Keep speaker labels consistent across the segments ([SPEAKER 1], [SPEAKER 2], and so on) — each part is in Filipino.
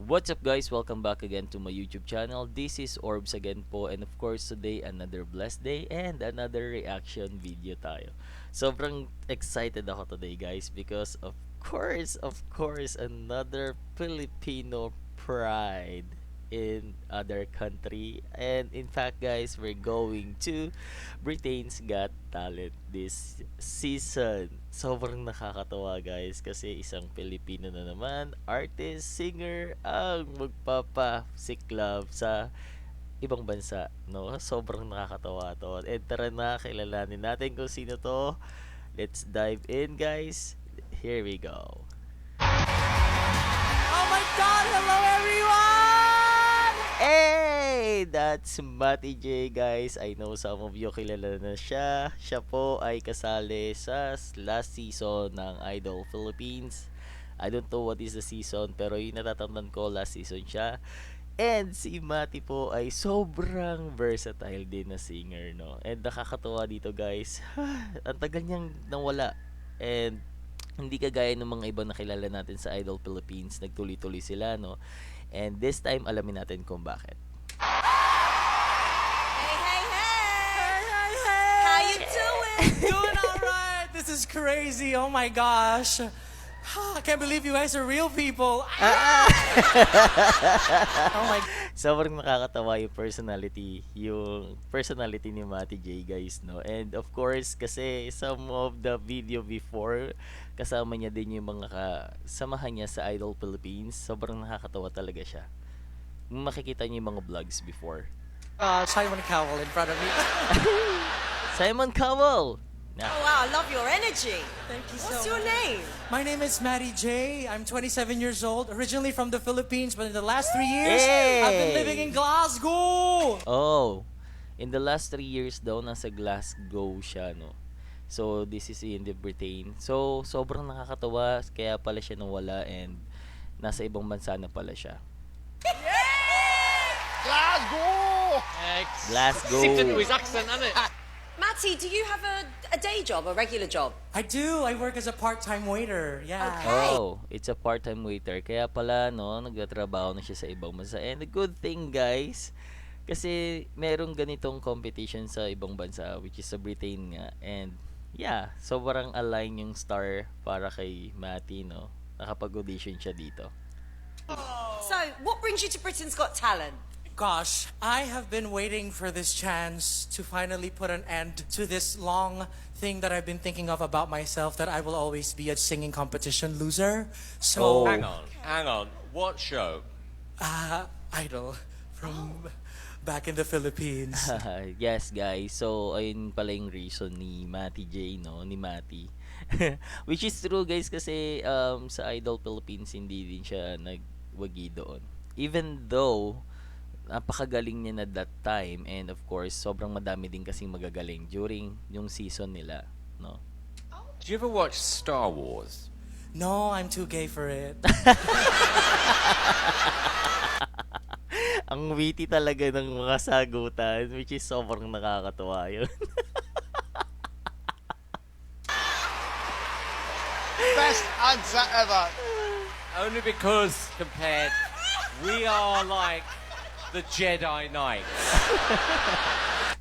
[SPEAKER 1] What's up guys? Welcome back again to my YouTube channel. This is Orbs again po, and of course today another blessed day and another reaction video tayo. Sobrang excited ako today guys because of course another Filipino pride in other country, and in fact guys, we're going to Britain's Got Talent this season. Sobrang nakakatawa guys kasi isang Pilipino na naman, artist, singer ang magpapasiklab sa ibang bansa, no? Sobrang nakakatawa to. And tara na, kilalanin natin kung sino to. Let's dive in guys. Here we go.
[SPEAKER 2] Oh my God! Hello, everyone!
[SPEAKER 1] Hey! That's Matty J, guys. I know some of you kilala na siya. Siya po ay kasali sa last season ng Idol Philippines. I don't know what is the season, pero yung natatandaan ko, last season siya. And si Matty po ay sobrang versatile din na singer, no? And nakakatawa dito, guys. Ang tagal niyang nawala. And hindi kagaya ng mga ibang nakilala natin sa Idol Philippines, nagtuloy-tuloy sila, no? And this time, alamin natin kung bakit.
[SPEAKER 3] Hey, hey, hey! How you doing?
[SPEAKER 2] Doing all right. This is crazy. Oh my gosh. I can't believe you guys are real people. Oh my.
[SPEAKER 1] Sobrang nakakatawa yung personality ni Matty J, guys, no? And of course, kasi some of the video before, kasama niya din yung mga kasamahan niya sa Idol Philippines. Sobrang nakakatawa talaga siya. Kung makikita niyo yung mga vlogs before.
[SPEAKER 2] Simon Cowell in front of me.
[SPEAKER 1] Simon Cowell! Na,
[SPEAKER 3] Oh wow, I love your energy.
[SPEAKER 2] Thank you
[SPEAKER 3] What's
[SPEAKER 2] so
[SPEAKER 3] your
[SPEAKER 2] much.
[SPEAKER 3] name?
[SPEAKER 2] My name is Matty J. I'm 27 years old, originally from the Philippines, but in the last 3 years, I've been living in Glasgow.
[SPEAKER 1] oh, in the last 3 years daw, nasa Glasgow siya, no? So, this is in the Britain. So, sobrang nakakatawa, kaya pala siya nawala and nasa ibang bansa na pala siya.
[SPEAKER 4] Glasgow!
[SPEAKER 1] Glasgow!
[SPEAKER 4] Sipped into his accent, hasn't it?
[SPEAKER 3] Matty, do you have a day job, a regular job?
[SPEAKER 2] I do. I work as a part-time waiter. Yeah.
[SPEAKER 3] Okay.
[SPEAKER 1] Oh, it's a part-time waiter. Kaya pala, no, nagtatrabaho na siya sa ibang bansa. And the good thing, guys, kasi merong ganitong competition sa ibang bansa, which is sa Britain nga. And, yeah, sobrang align yung star para kay Matty, no? Nakapag-audition siya dito.
[SPEAKER 3] So, what brings you to Britain's Got Talent?
[SPEAKER 2] Gosh, I have been waiting for this chance to finally put an end to this long thing that I've been thinking of about myself, that I will always be a singing competition loser.
[SPEAKER 1] Oh.
[SPEAKER 2] So,
[SPEAKER 4] Hang on. What show?
[SPEAKER 2] Idol from back in the Philippines.
[SPEAKER 1] Yes, guys. So, ayun pala yung reason ni Matty J, no? Ni Matty. Which is true, guys, kasi sa Idol Philippines, hindi din siya nagwagi doon. Even though, napakagaling niya na that time, and of course, sobrang madami din kasing magagaling during yung season nila, no?
[SPEAKER 4] Did you ever watch Star Wars?
[SPEAKER 2] No, I'm too gay for it.
[SPEAKER 1] Ang witty talaga ng mga sagutan, which is sobrang nakakatuwa yun.
[SPEAKER 4] Best answer ever.
[SPEAKER 5] Only because compared, we are like the Jedi Knights.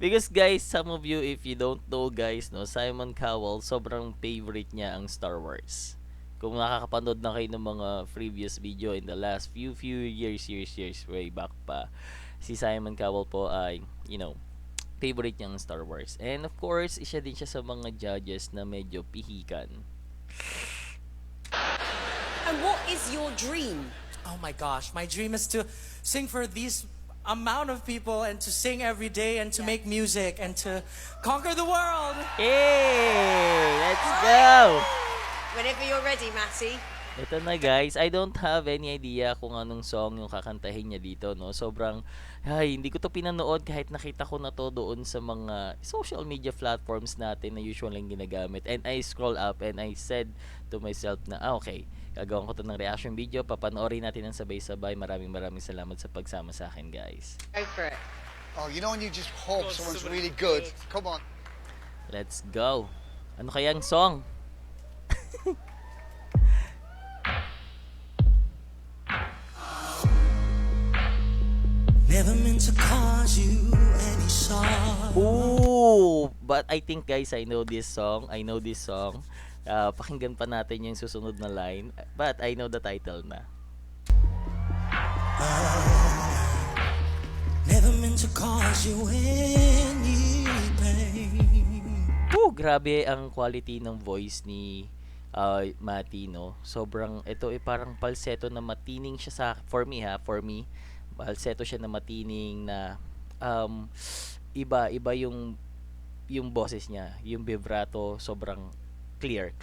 [SPEAKER 1] Because guys, some of you, if you don't know guys, no, Simon Cowell, sobrang favorite niya ang Star Wars. Kung nakakapanood na kayo ng mga previous video in the last few years way back pa, si Simon Cowell po ay, favorite niya ang Star Wars. And of course, isa din siya sa mga judges na medyo pihikan.
[SPEAKER 3] And what is your dream?
[SPEAKER 2] Oh my gosh, my dream is to sing for these amount of people, and to sing every day, and to make music, and to conquer the world.
[SPEAKER 1] Hey! Let's go!
[SPEAKER 3] Whenever you're ready, Matty.
[SPEAKER 1] Ito na guys, I don't have any idea kung anong song yung kakantahin niya dito, no? Sobrang, hindi ko to pinanood kahit nakita ko na to doon sa mga social media platforms natin na usually ginagamit. And I scroll up and I said to myself na, okay, gagawin ko to ng reaction video, papanoorin natin ng sabay-sabay. Maraming salamat sa pagsama sa akin, guys.
[SPEAKER 3] Go for it.
[SPEAKER 4] Oh, you know when you just hope someone's really good? Come on.
[SPEAKER 1] Let's go. Ano kayang song?
[SPEAKER 2] to cause you any sorrow.
[SPEAKER 1] Ooh, but I think guys, I know this song. Pakinggan pa natin yung susunod na line. But I know the title na.
[SPEAKER 2] Never meant to cause you any pain.
[SPEAKER 1] Ooh, grabe ang quality ng voice ni Mati, no? Sobrang, ito parang falsetto na matining siya for me, falsetto siya na matining na iba yung boses niya, yung vibrato sobrang clear.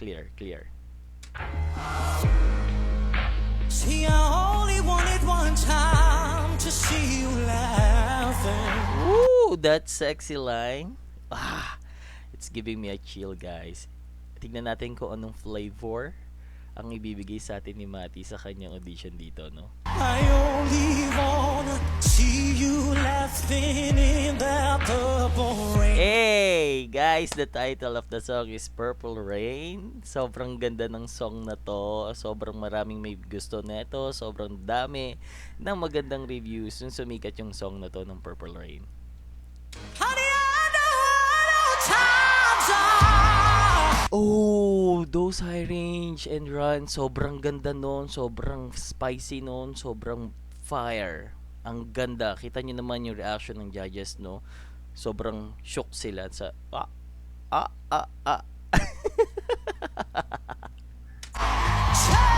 [SPEAKER 2] See, I only wanted one time to see you laughing.
[SPEAKER 1] Ooh, that sexy line. It's giving me a chill, guys. Tignan natin kung anong flavor ang ibibigay sa atin ni Mati sa kanyang audition dito, no?
[SPEAKER 2] I only wanna see you laughing in that purple rain.
[SPEAKER 1] Hey, guys, the title of the song is Purple Rain. Sobrang ganda ng song na to. Sobrang maraming may gusto nito. Sobrang dami ng magandang reviews nung sumikat yung song na to ng Purple Rain.
[SPEAKER 2] Honey, I know times are.
[SPEAKER 1] Oh, those high range and run, sobrang ganda nun, sobrang spicy nun, sobrang fire. Ang ganda. Kita nyo naman yung reaction ng judges, no? Sobrang shock sila sa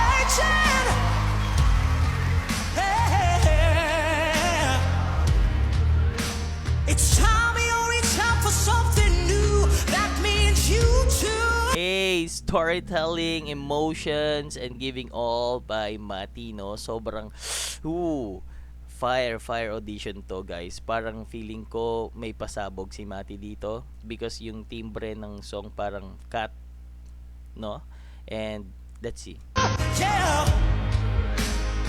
[SPEAKER 2] Changing. Hey. It's time, it's time for something new. That means you too.
[SPEAKER 1] Hey, storytelling, emotions, and giving all by Mati, no? Sobrang, fire audition to, guys. Parang feeling ko may pasabog si Mati dito because yung timbre ng song parang cut, no? And let's see.
[SPEAKER 2] Yeah.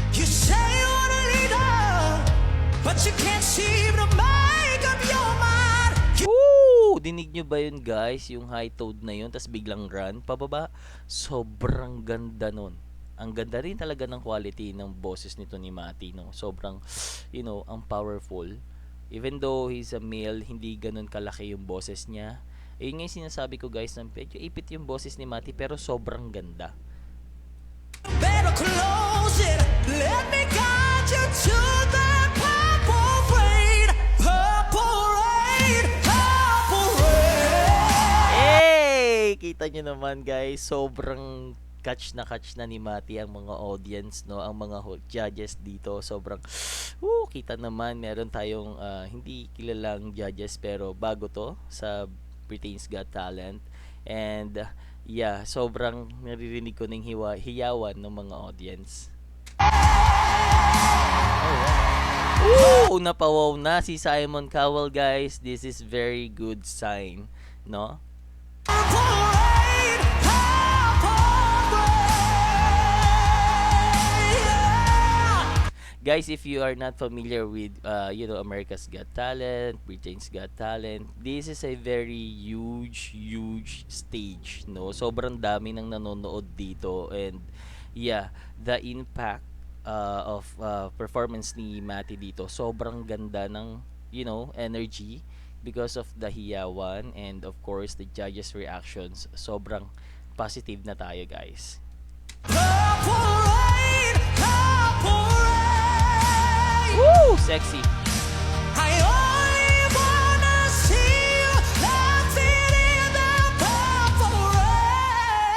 [SPEAKER 2] You say you wanna leader, but you can't seem to make up your mind.
[SPEAKER 1] Woo! Dinig nyo ba yun, guys? Yung high tone na yun, tas biglang run pababa. Sobrang ganda nun. Ang ganda rin talaga ng quality ng boses nito ni Mati, no? Sobrang, ang powerful. Even though he's a male, hindi ganun kalaki yung boses niya. Yun nga yung sinasabi ko, guys, na medyo ipit yung boses ni Mati, pero sobrang ganda.
[SPEAKER 2] Better close it. Let me guide you to the purple rain. Purple rain. Purple rain.
[SPEAKER 1] Hey! Kita nyo naman, guys, sobrang catch na ni Mati ang mga audience, no? Ang mga judges dito. Sobrang, kita naman, meron tayong hindi kilalang judges, pero bago to sa Britain's Got Talent. And, sobrang naririnig ko ng hiyawan ng mga audience. Napawaw na si Simon Cowell, guys. This is very good sign, no? Guys, if you are not familiar with America's Got Talent, Britain's Got Talent, this is a very huge stage, no? Sobrang dami nang nanonood dito, and the impact of performance ni Mati dito, sobrang ganda ng energy because of the hiyawan, and of course the judges reactions. Sobrang positive na tayo, guys. Woo! Sexy.
[SPEAKER 2] I only wanna see you laughing in the purple rain.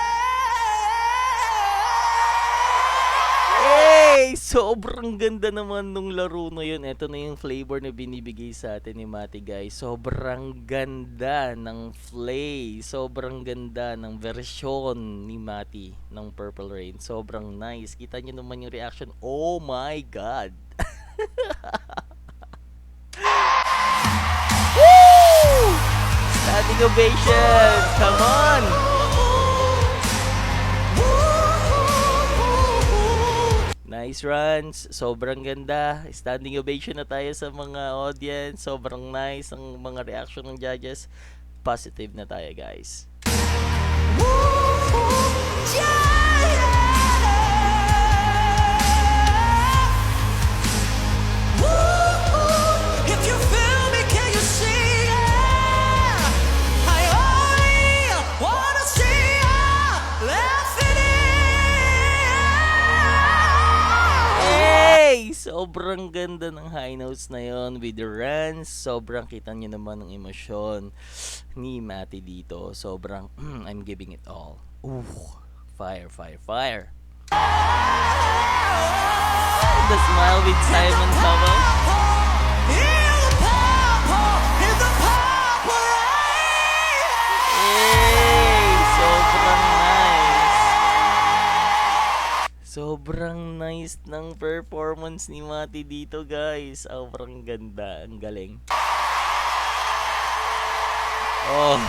[SPEAKER 1] Hey! Sobrang ganda naman nung laro na yun. Ito na yung flavor na binibigay sa atin ni Mati, guys. Sobrang ganda ng play. Sobrang ganda ng version ni Mati ng Purple Rain. Sobrang nice. Kita nyo naman yung reaction. Oh my God! Woo! Standing ovation! Come on! Nice runs. Sobrang ganda. Standing ovation na tayo sa mga audience. Sobrang nice ang mga reaction ng judges. Positive na tayo, guys. Sobrang ganda ng high notes na yon with the runs. Sobrang kita nyo naman ng emosyon ni Matty dito. Sobrang, I'm giving it all. Ooh, fire, fire, fire. The smile with Simon Cowell. Hey, sobrang nice. Sobrang nice ng performance ni Matty dito, guys. Sobrang ganda, ang galing. Oh,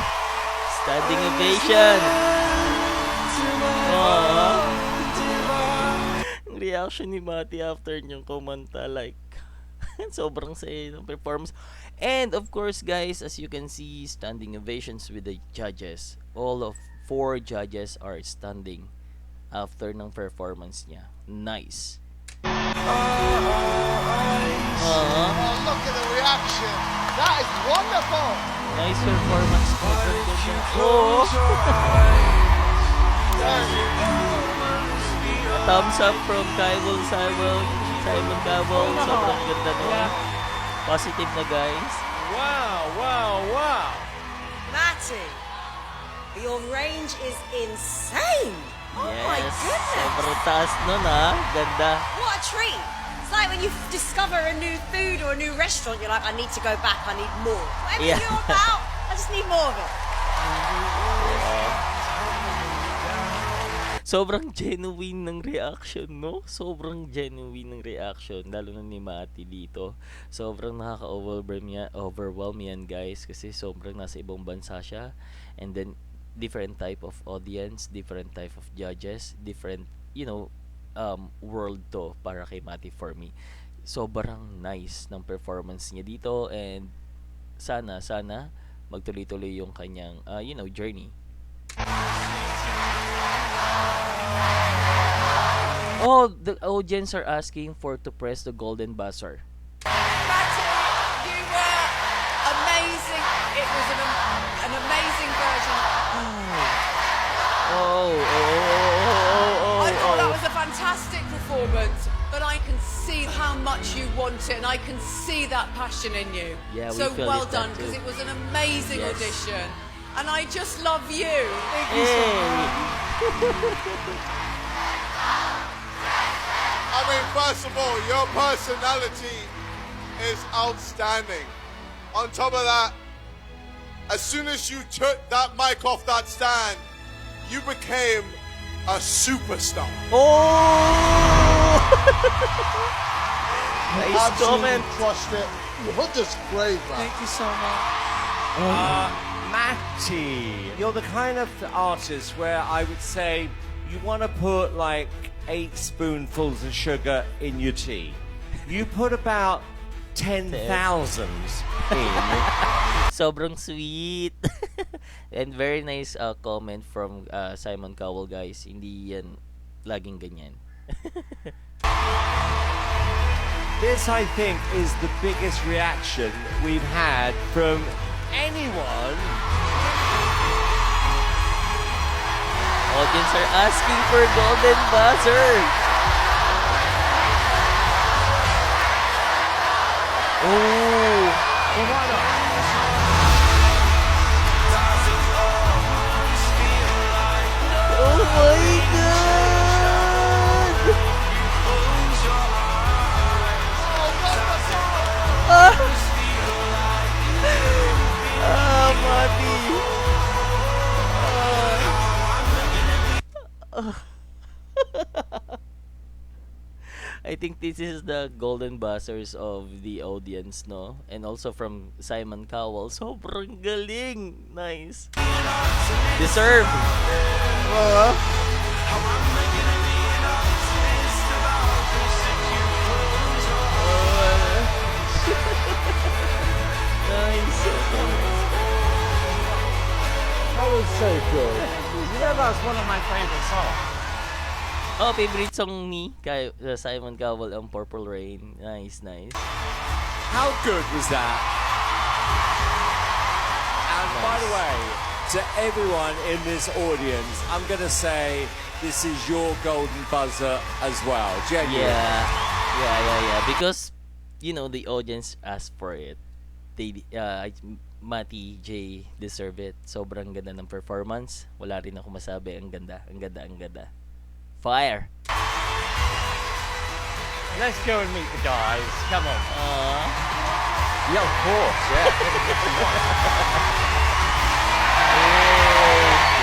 [SPEAKER 1] standing ovation. Oh, ang reaction ni Matty after niyang kumanta, like, sobrang saya ng performance. And of course, guys, as you can see, standing ovations with the judges. All of 4 judges are standing after ng performance niya. Nice.
[SPEAKER 4] Oh, look at the reaction. That is wonderful.
[SPEAKER 1] Nice performance. Oh. A thumbs up from Simon Cowell. Sobrang ganda nun. Positive na, guys.
[SPEAKER 5] Wow, wow, wow.
[SPEAKER 3] Matty, your range is insane. Oh my
[SPEAKER 1] Yes.
[SPEAKER 3] goodness.
[SPEAKER 1] Sobrang taas nun, ha. Ganda.
[SPEAKER 3] What a treat. It's like when you discover a new food or a new restaurant, you're like, I need to go back, I need more. Whatever
[SPEAKER 1] Yeah.
[SPEAKER 3] you're about, I just need more of it.
[SPEAKER 1] Sobrang genuine ng reaction, no? Sobrang genuine ng reaction, lalo na ni Matty dito. Sobrang overwhelm yan, guys, kasi sobrang nasa ibang bansa siya. And then, different type of audience, different type of judges, different, world to para kay Matty for me. Sobrang nice ng performance niya dito, and sana magtuloy-tuloy yung kanyang, journey. Oh, the audience are asking for to press the golden buzzer.
[SPEAKER 6] Matty, you were amazing. It was an amazing version. I thought that was a fantastic performance, but I can see how much you want it, and I can see that passion in you.
[SPEAKER 1] Yeah, we
[SPEAKER 6] so
[SPEAKER 1] feel
[SPEAKER 6] well
[SPEAKER 1] it that
[SPEAKER 6] done, because
[SPEAKER 1] too.
[SPEAKER 6] it was an amazing
[SPEAKER 1] Yes.
[SPEAKER 6] audition, and I just love you. Thank you so much.
[SPEAKER 7] I mean, first of all, your personality is outstanding. On top of that, as soon as you took that mic off that stand, you became a superstar.
[SPEAKER 1] Oh! Nice
[SPEAKER 4] Absolutely
[SPEAKER 1] comment.
[SPEAKER 4] crushed it. What just great, man.
[SPEAKER 2] Thank you so much.
[SPEAKER 5] Matty, you're the kind of artist where I would say you want to put like 8 spoonfuls of sugar in your tea. You put about 10,000 in.
[SPEAKER 1] Sobrang sweet. And very nice comment from Simon Cowell, guys. Hindi yan laging ganyan.
[SPEAKER 5] This, I think, is the biggest reaction we've had from anyone.
[SPEAKER 1] Audience are asking for golden buzzer. Oh. Oh my God. Matty. I think this is the golden buzzers of the audience, no? And also from Simon Cowell. Sobrang galing. Nice. Deserve. Nice.
[SPEAKER 4] That was so good.
[SPEAKER 8] You know that's one of my favorite songs.
[SPEAKER 1] Oh, favorite song ni Simon Cowell ang Purple Rain. Nice, nice.
[SPEAKER 5] How good was that? And by the way, to everyone in this audience, I'm going to say this is your golden buzzer as well. Genuinely.
[SPEAKER 1] Yeah. Because, the audience asked for it. Mati J deserve it. Sobrang ganda ng performance. Wala rin ako masabi. Ang ganda, ang ganda, ang ganda. Fire!
[SPEAKER 8] Let's go and meet the guys. Come on.
[SPEAKER 5] Yeah, of course, yeah.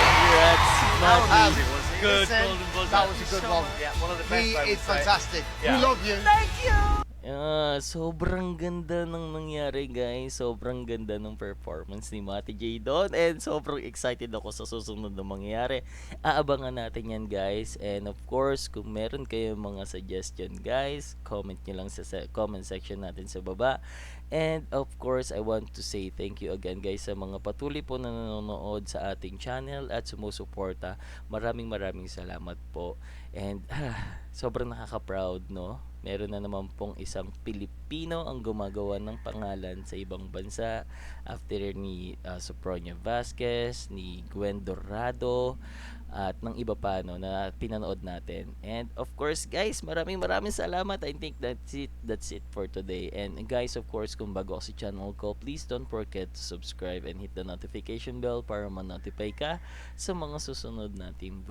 [SPEAKER 1] Congrats, Mati.
[SPEAKER 8] Good
[SPEAKER 4] Listen,
[SPEAKER 8] golden buzzer.
[SPEAKER 4] that was a good one.
[SPEAKER 8] Yeah, one of the best.
[SPEAKER 4] He
[SPEAKER 8] I would
[SPEAKER 4] is
[SPEAKER 8] say.
[SPEAKER 4] fantastic.
[SPEAKER 8] Yeah.
[SPEAKER 4] We love you.
[SPEAKER 1] Sobrang ganda ng nangyari, guys. Sobrang ganda ng performance ni Mati J doon. And sobrang excited ako sa susunod na mangyayari. Aabangan natin yan, guys. And of course, kung meron kayong mga suggestion, guys, comment nyo lang sa comment section natin sa baba. And of course, I want to say thank you again, guys, sa mga patuloy po na nanonood sa ating channel at sumusuporta. Maraming salamat po. And sobrang nakaka-proud, no? Meron na naman pong isang Pilipino ang gumagawa ng pangalan sa ibang bansa after ni Sophronia Vasquez, ni Gwen Dorado, at ng iba pa, no, na pinanood natin. And of course, guys, maraming salamat. I think that's it for today. And guys, of course, kung bago ako sa channel ko, please don't forget to subscribe and hit the notification bell para ma-notify ka sa mga susunod nating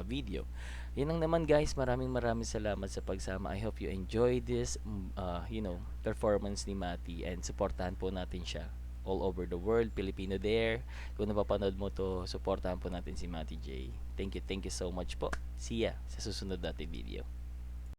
[SPEAKER 1] video. Yun lang naman, guys. Maraming salamat sa pagsama. I hope you enjoy this performance ni Mati, and supportahan po natin siya all over the world. Filipino there. Kung napapanood mo to, supportahan po natin si Mati J. Thank you so much po. See ya sa susunod nating video.